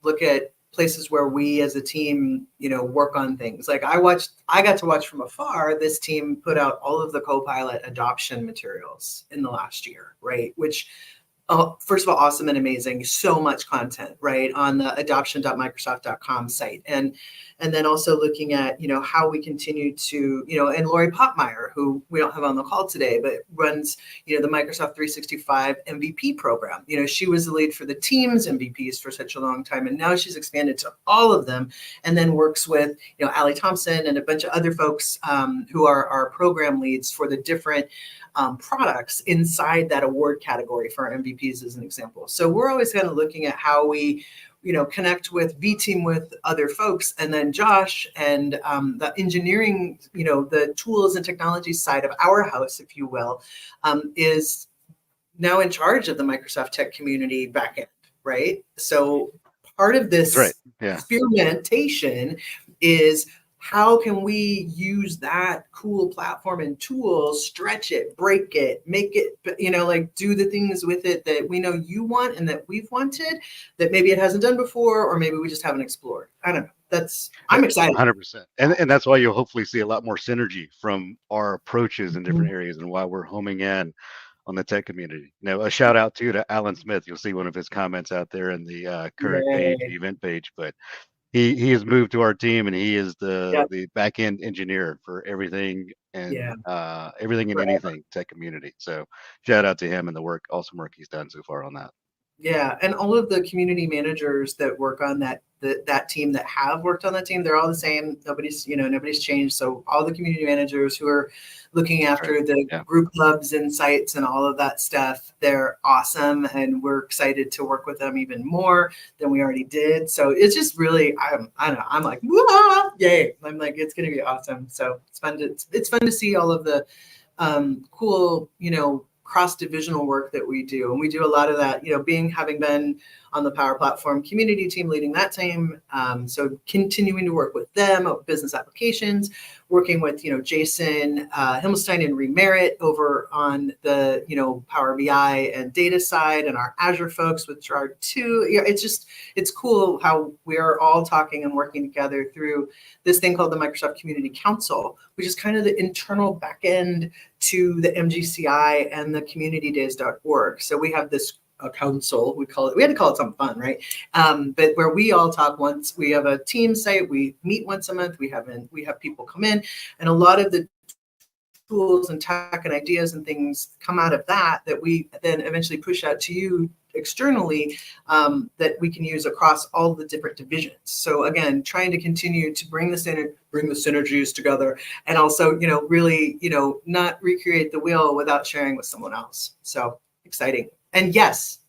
look at places where we as a team, work on things. Like I got to watch from afar, this team put out all of the Copilot adoption materials in the last year, right? Which, first of all, awesome and amazing. So much content, right, on the adoption.microsoft.com site. And then also looking at, how we continue to, and Lori Popmeyer, who we don't have on the call today, but runs, the Microsoft 365 MVP program. She was the lead for the Teams MVPs for such a long time. And now she's expanded to all of them and then works with, Allie Thompson and a bunch of other folks who are our program leads for the different products inside that award category for our MVPs as an example. So we're always kind of looking at how we, connect with V-Team with other folks. And then Josh and the engineering, the tools and technology side of our house, if you will, is now in charge of the Microsoft Tech Community backend, right? So part of this experimentation is how can we use that cool platform and tools, stretch it, break it, make it, do the things with it that we know you want and that we've wanted that maybe it hasn't done before, or maybe we just haven't explored. I don't know. I'm excited. 100%. And that's why you'll hopefully see a lot more synergy from our approaches in different areas and why we're homing in on the tech community. A shout out to Alan Smith. You'll see one of his comments out there in the current page, event page, but he has moved to our team and he is the back end engineer for everything and everything and anything tech community. So shout out to him and the awesome work he's done so far on that. Yeah, and all of the community managers that work on that team that have worked on that team, they're all the same. Nobody's changed. So all the community managers who are looking after the group clubs and sites and all of that stuff, they're awesome, and we're excited to work with them even more than we already did. So it's just really, I don't know, I'm like, whoa, yay! I'm like, it's going to be awesome. So it's fun to see all of the cool, cross-divisional work that we do. And we do a lot of that, having been on the Power Platform community team, leading that team. So continuing to work with them, business applications, working with, Jason Himmelstein and Remerit over on the, Power BI and data side, and our Azure folks with Gerard too. It's cool how we're all talking and working together through this thing called the Microsoft Community Council, which is kind of the internal back end to the MGCI and the communitydays.org. So we have this a council. We had to call it something fun, right? But where we all talk once, we have a team site, we meet once a month, we have people come in, and a lot of the tools and tech and ideas and things come out of that we then eventually push out to you externally, that we can use across all the different divisions. So again, trying to continue to bring the synergies together, and also, really, not recreate the wheel without sharing with someone else. So exciting. And yes,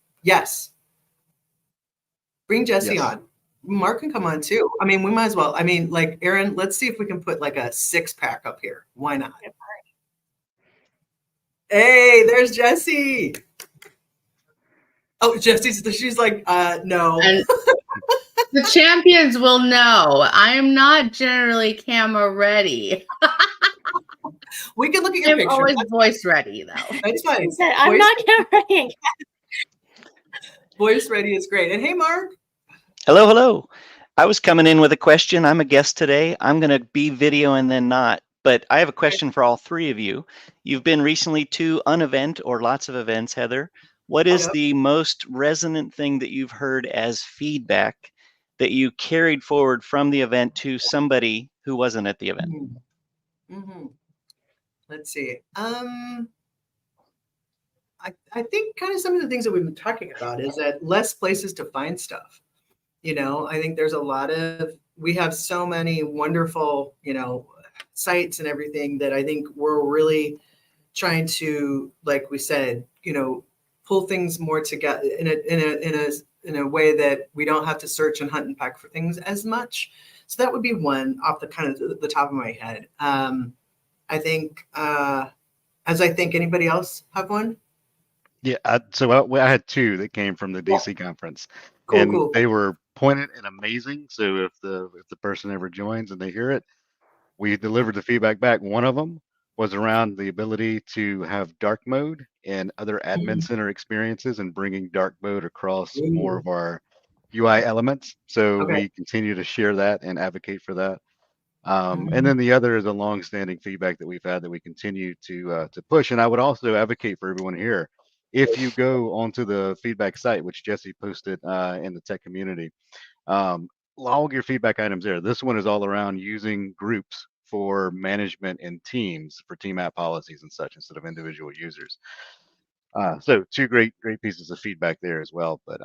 bring Jesse Yes. on. Mark can come on too. I mean, we might as well. I mean, like, Aaron, let's see if we can put like a 6-pack up here. Why not? Hey, there's Jessie. Oh, she's like, no. And the champions will know I'm not generally camera ready. We can look at your I'm picture. always voice ready though. That's fine. I'm Voice- not carrying. Voice ready is great. And hey, Mark. Hello. I was coming in with a question. I'm a guest today. I'm going to be video and then not, but I have a question for all three of you. You've been recently to an event or lots of events, Heather. What is Yep. the most resonant thing that you've heard as feedback that you carried forward from the event to somebody who wasn't at the event? Mm-hmm. Let's see. I think kind of some of the things that we've been talking about is that less places to find stuff. I think there's we have so many wonderful, sites and everything that I think we're really trying to, like we said, pull things more together in a way that we don't have to search and hunt and peck for things as much. So that would be one off the kind of the top of my head. I think, anybody else have one? Yeah, I had two that came from the DC conference, and Cool. they were pointed and amazing. So if the person ever joins and they hear it, we delivered the feedback back. One of them was around the ability to have dark mode and other admin center experiences, and bringing dark mode across more of our UI elements. So Okay. we continue to share that and advocate for that. And then the other is a long-standing feedback that we've had that we continue to push. And I would also advocate for everyone here, if you go onto the feedback site, which Jesse posted in the tech community, log your feedback items there. This one is all around using groups for management and teams for team app policies and such instead of individual users. So two great pieces of feedback there as well. But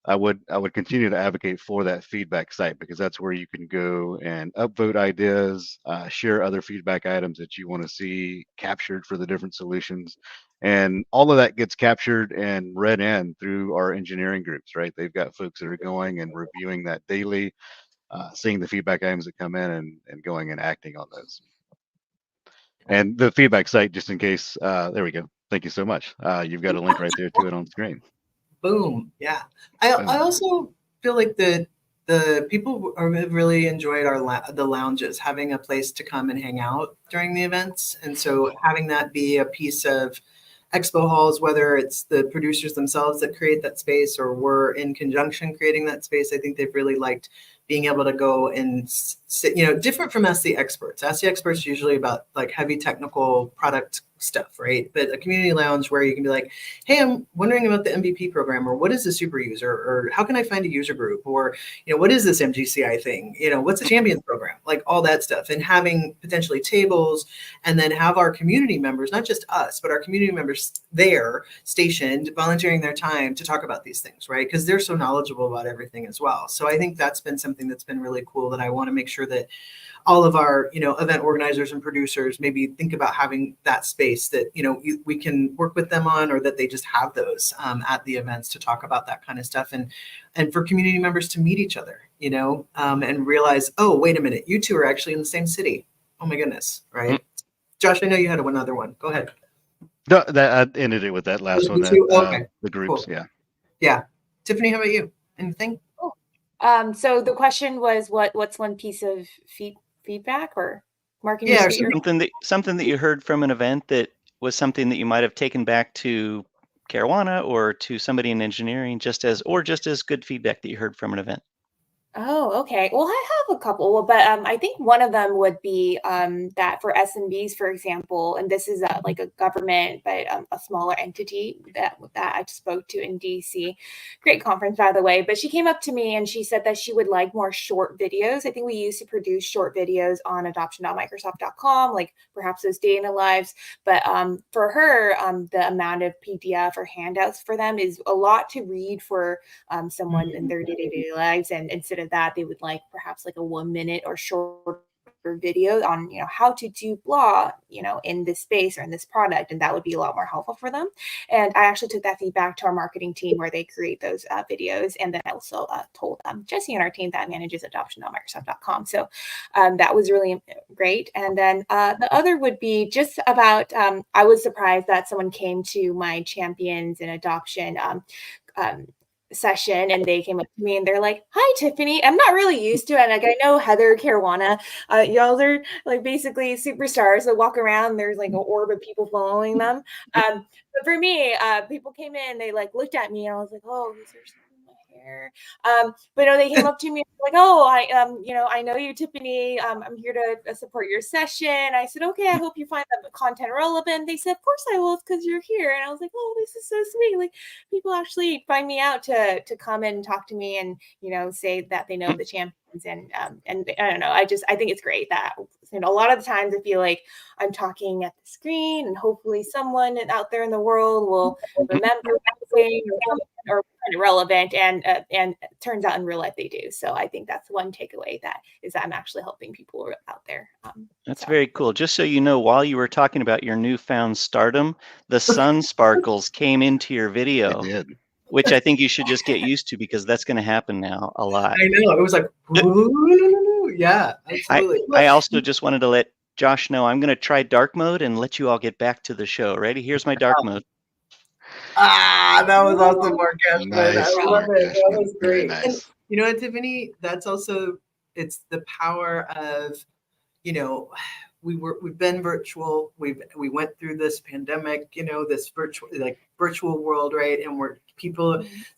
I would continue to advocate for that feedback site, because that's where you can go and upvote ideas, share other feedback items that you want to see captured for the different solutions. And all of that gets captured and read in through our engineering groups, right? They've got folks that are going and reviewing that daily, seeing the feedback items that come in and going and acting on those. And the feedback site, just in case, there we go. Thank you so much. You've got a link right there to it on screen. Boom. Yeah. I also feel like the people have really enjoyed the lounges, having a place to come and hang out during the events. And so having that be a piece of expo halls, whether it's the producers themselves that create that space or we're in conjunction creating that space, I think they've really liked being able to go and sit, different from Ask the Experts. Ask the Experts usually about like heavy technical product stuff, right? But a community lounge where you can be like, hey, I'm wondering about the MVP program, or what is the super user, or how can I find a user group, or, what is this MGCI thing? What's the champions program? Like all that stuff, and having potentially tables, and then have our community members, not just us, but our community members there stationed, volunteering their time to talk about these things, right? Because they're so knowledgeable about everything as well. So I think that's been something that's been really cool that I want to make sure that all of our, event organizers and producers maybe think about having that space that, we can work with them on, or that they just have those at the events to talk about that kind of stuff. And for community members to meet each other, and realize, oh, wait a minute, you two are actually in the same city. Oh my goodness. Right. Josh, I know you had one other one. Go ahead. No, that I ended it with that last one. Okay. The groups. Cool. Yeah. Yeah. Tiffany, how about you? Anything? So the question was, what's one piece of feedback, or Mark? Can you Yeah, repeat your- Something that you heard from an event that was something that you might have taken back to Caruana or to somebody in engineering, just as good feedback that you heard from an event. Oh, okay. Well, I have a couple, but I think one of them would be that for SMBs, for example, and this is like a government, but a smaller entity that I spoke to in DC. Great conference, by the way. But she came up to me and she said that she would like more short videos. I think we used to produce short videos on adoption.microsoft.com, like perhaps those day in the lives. But for her, the amount of PDF or handouts for them is a lot to read for someone in their day-to-day lives, and instead of that they would like perhaps like a 1 minute or shorter video on how to do blah in this space or in this product, and that would be a lot more helpful for them. And I actually took that feedback to our marketing team where they create those videos, and then I also told Jesse and our team that manages adoption.microsoft.com. So that was really great. And then the other would be just about I was surprised that someone came to my champions in adoption session, and they came up to me and they're like, "Hi, Tiffany." I'm not really used to it. Like, I know Heather, Caruana, y'all are like basically superstars that walk around. There's like an orb of people following them. But for me, people came in, they like looked at me, and I was like, "Oh, is there something in my hair?" But no, they came up to me like, "Oh, I know you, Tiffany. I'm here to support your session." I said, "Okay, I hope you find the content relevant." They said, "Of course I will, because you're here." And I was like, "Oh, this is so sweet." Like, people actually find me out to come and talk to me and say that they know the champions, and I don't know, I think it's great that a lot of the times I feel like I'm talking at the screen, and hopefully someone out there in the world will remember something or find it relevant, and it turns out in real life they do. So I think that's one takeaway, that is I'm actually helping people out there. That's very cool. Just so you know, while you were talking about your newfound stardom, the sun sparkles came into your It video, did. which I think you should just get used to, because that's going to happen now a lot. I know. It was like, yeah, absolutely. I also just wanted to let Josh know I'm going to try dark mode and let you all get back to the show. Ready? Here's my dark mode. That was awesome, Mark Ashman. Nice, I love Mark it. That Ashman. was Very great. nice. And you know what, Tiffany? That's also, it's the power of, we've been virtual. We went through this pandemic, this virtual world, right? And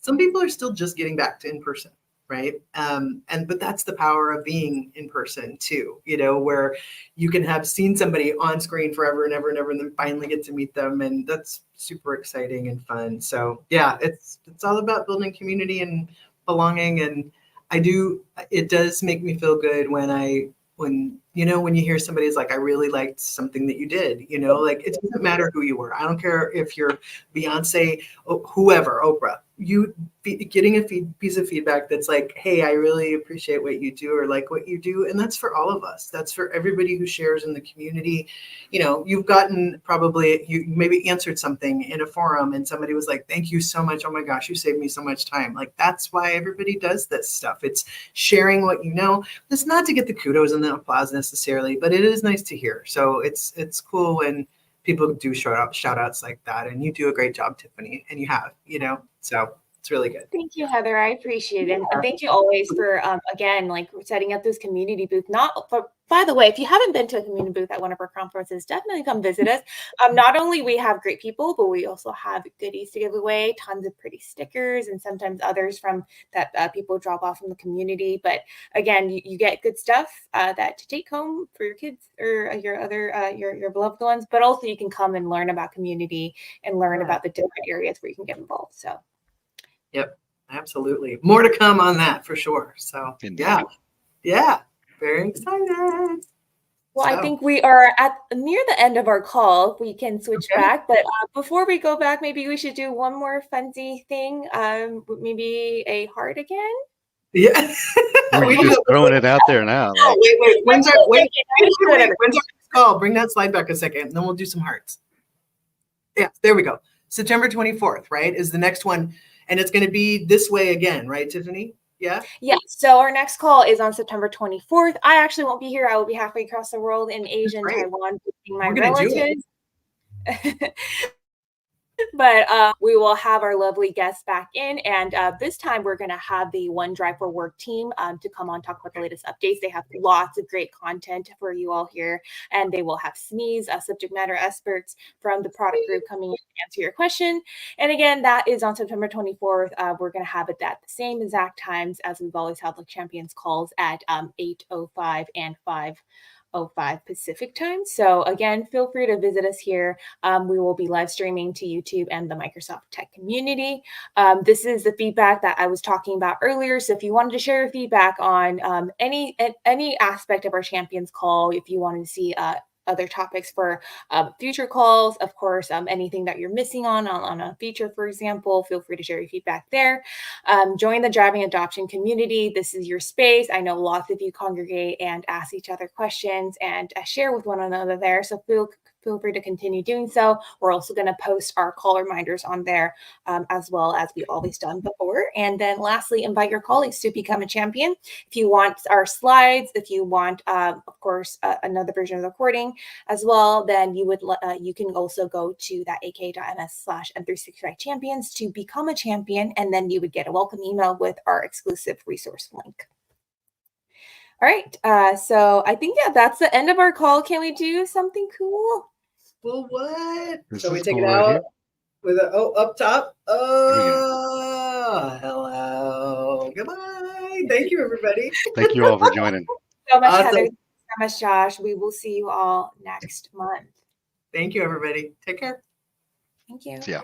some people are still just getting back to in person, right? But that's the power of being in person too, where you can have seen somebody on screen forever and ever and ever, and then finally get to meet them, and that's super exciting and fun. So yeah, it's all about building community and belonging, and it does make me feel good when you hear somebody's like, "I really liked something that you did," like, it doesn't matter who you were. I don't care if you're Beyonce, whoever, Oprah, you getting a piece of feedback that's like, "Hey, I really appreciate what you do," or like what you do. And that's for all of us. That's for everybody who shares in the community. You've gotten you maybe answered something in a forum and somebody was like, "Thank you so much. Oh my gosh, you saved me so much time." Like, that's why everybody does this stuff. It's sharing what you know. It's not to get the kudos and the applause necessarily, but it is nice to hear. So it's cool when people do shout outs like that, and you do a great job, Tiffany, and you have, so it's really good. Thank you, Heather. I appreciate it. And thank you always for, again, like setting up those community booths. By the way, if you haven't been to a community booth at one of our conferences, definitely come visit us. Not only we have great people, but we also have goodies to give away, tons of pretty stickers, and sometimes others from that people drop off from the community. But again, you get good stuff that to take home for your kids or your other your beloved ones. But also you can come and learn about community and learn about the different areas where you can get involved. So. Yep, absolutely. More to come on that for sure. So yeah, very excited. Well, I think we are near the end of our call. If we can switch back, but before we go back, maybe we should do one more funsy thing. Maybe a heart again. Yeah, We're just throwing it out there now. Like, wait. When's our call? Bring that slide back a second, and then we'll do some hearts. Yeah, there we go. September 24th, right, is the next one. And it's going to be this way again, right, Tiffany? Yeah? Yeah. So our next call is on September 24th. I actually won't be here. I will be halfway across the world in Asia and Taiwan visiting my relatives. But we will have our lovely guests back in. And this time we're going to have the OneDrive for Work team to come on, talk about the latest updates. They have lots of great content for you all here. And they will have SMEs, subject matter experts from the product group coming in to answer your question. And again, that is on September 24th. We're going to have it at the same exact times as we've always had the champions calls at 8:05 and 5:05 Pacific time. So again, feel free to visit us here. We will be live streaming to YouTube and the Microsoft Tech community. This is the feedback that I was talking about earlier. So if you wanted to share your feedback on any aspect of our champions call, if you wanted to see other topics for future calls, of course, anything that you're missing on a feature, for example, feel free to share your feedback there. Join the driving adoption community. This is your space. I know lots of you congregate and ask each other questions and share with one another there. So feel free to continue doing so. We're also going to post our call reminders on there as well as we've always done before. And then lastly, invite your colleagues to become a champion. If you want our slides, if you want, of course, another version of the recording as well, then you can also go to that aka.ms/M365 champions to become a champion, and then you would get a welcome email with our exclusive resource link. All right, so I think that's the end of our call. Can we do something cool? Well, what? This Shall we is take cool it right out here. with a up top? we Oh, hello. Goodbye. Thank you, everybody. Thank you all for joining. So much, Awesome. Heather. Thank you so much, Josh. We will see you all next month. Thank you, everybody. Take care. Thank you. Yeah.